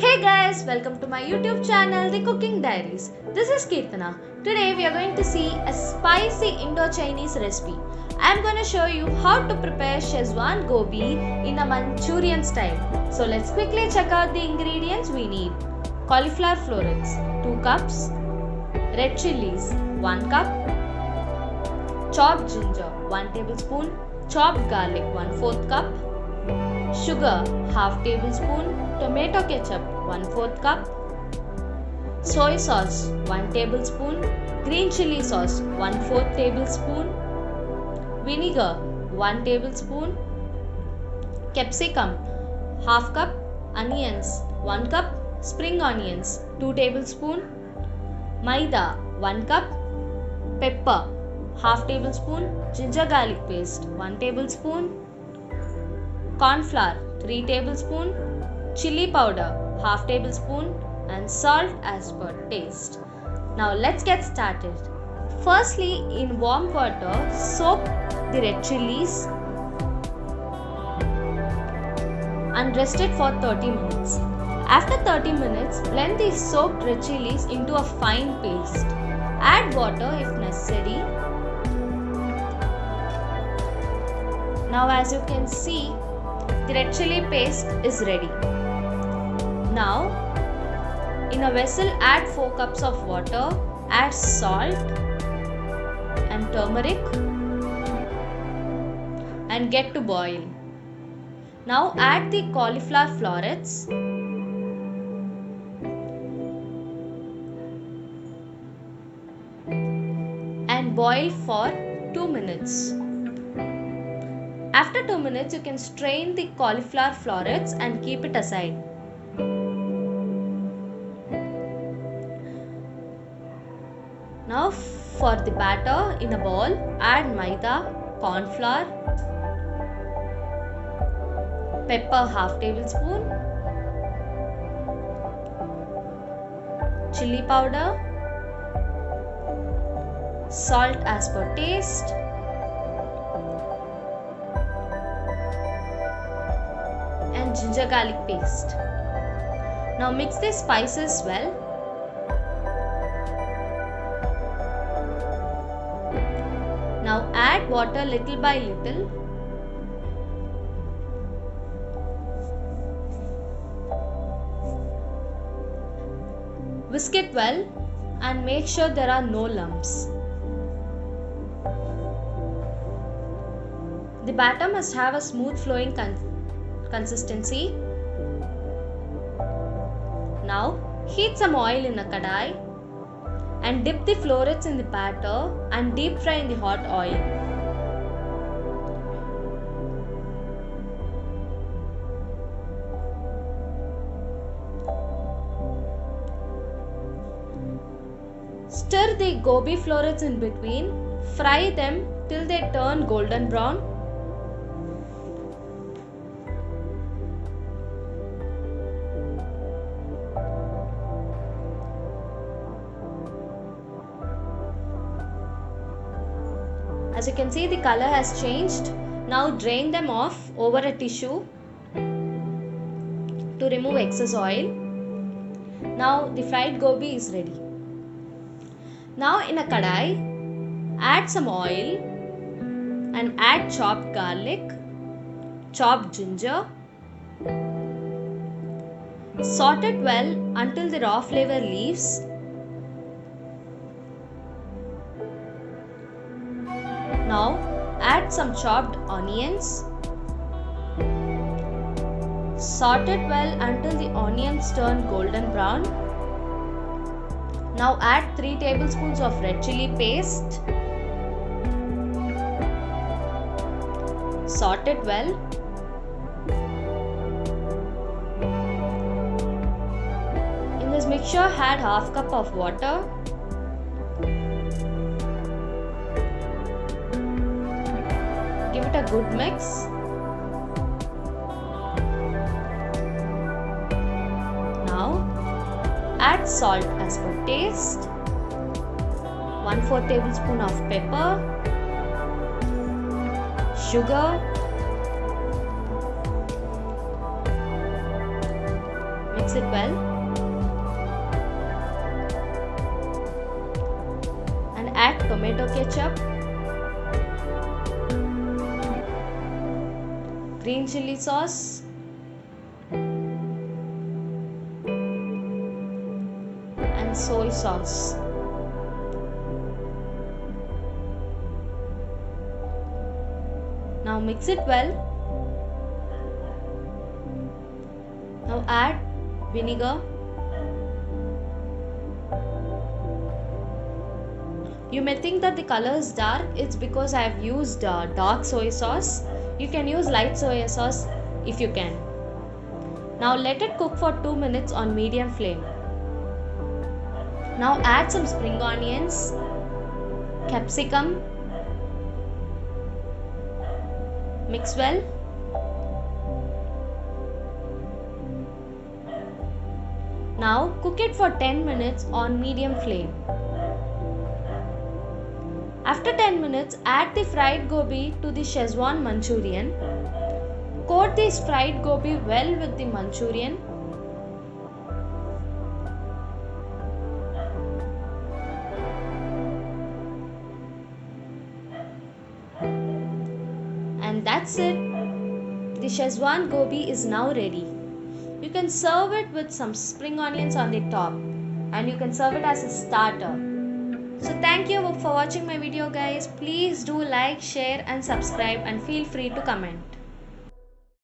Hey guys, welcome to my YouTube channel, The Cooking Diaries. This is Kirtana. Today we are going to see a spicy Indo-Chinese recipe. I am going to show you how to prepare Szechuan gobi in a Manchurian style. So let's quickly check out the ingredients we need. Cauliflower florets 2 cups, red chilies 1 cup, chopped ginger 1 tablespoon, chopped garlic 1/4 cup, sugar half tablespoon, tomato ketchup 1/4 cup, soy sauce 1 tablespoon, green chili sauce 1/4 tablespoon, vinegar 1 tablespoon, capsicum half cup, onions 1 cup, spring onions 2 tablespoon, maida 1 cup, pepper half tablespoon, ginger garlic paste 1 tablespoon, corn flour 3 tablespoon, chili powder half tablespoon and salt as per taste. Now let's get started. Firstly, in warm water soak the red chilies and rest it for 30 minutes. After 30 minutes, blend the soaked red chilies into a fine paste. Add water if necessary. Now as you can see, the red chili paste is ready. Now, in a vessel add 4 cups of water, add salt and turmeric and get to boil. Now add the cauliflower florets and boil for 2 minutes. After 2 minutes, you can strain the cauliflower florets and keep it aside. Now for the batter, in a bowl, add maida, corn flour, pepper half tablespoon, chili powder, salt as per taste, and ginger garlic paste. Now mix the spices well. Now add water little by little. Whisk it well and make sure there are no lumps. The batter must have a smooth flowing consistency. Now heat some oil in a kadai and dip the florets in the batter and deep fry in the hot oil. Stir the gobi florets in between. Fry them till they turn golden brown. As you can see, the color has changed. Now drain them off over a tissue to remove excess oil. Now the fried gobi is ready. Now in a kadai, add some oil and add chopped garlic, chopped ginger. Saute it well until the raw flavor leaves. Now add some chopped onions. Saute it well until the onions turn golden brown. Now add 3 tablespoons of red chili paste. Saute it well. In this mixture, add half cup of water. Give it a good mix. Now add salt as per taste, 1/4 tablespoon of pepper, sugar, Mix it well. And add tomato ketchup, green chili sauce, and soy sauce. Now mix it well. Now add vinegar. You may think that the color is dark. It's because I have used dark soy sauce. You can use light soy sauce if you can. Now let it cook for 2 minutes on medium flame. Now add some spring onions, capsicum. Mix well. Now cook it for 10 minutes on medium flame. After 10 minutes, add the fried gobi to the Szechuan Manchurian. Coat this fried gobi well with the Manchurian. And that's it. The Szechuan gobi is now ready. You can serve it with some spring onions on the top, and you can serve it as a starter. So thank you for watching my video, guys. Please do like, share and subscribe, and feel free to comment.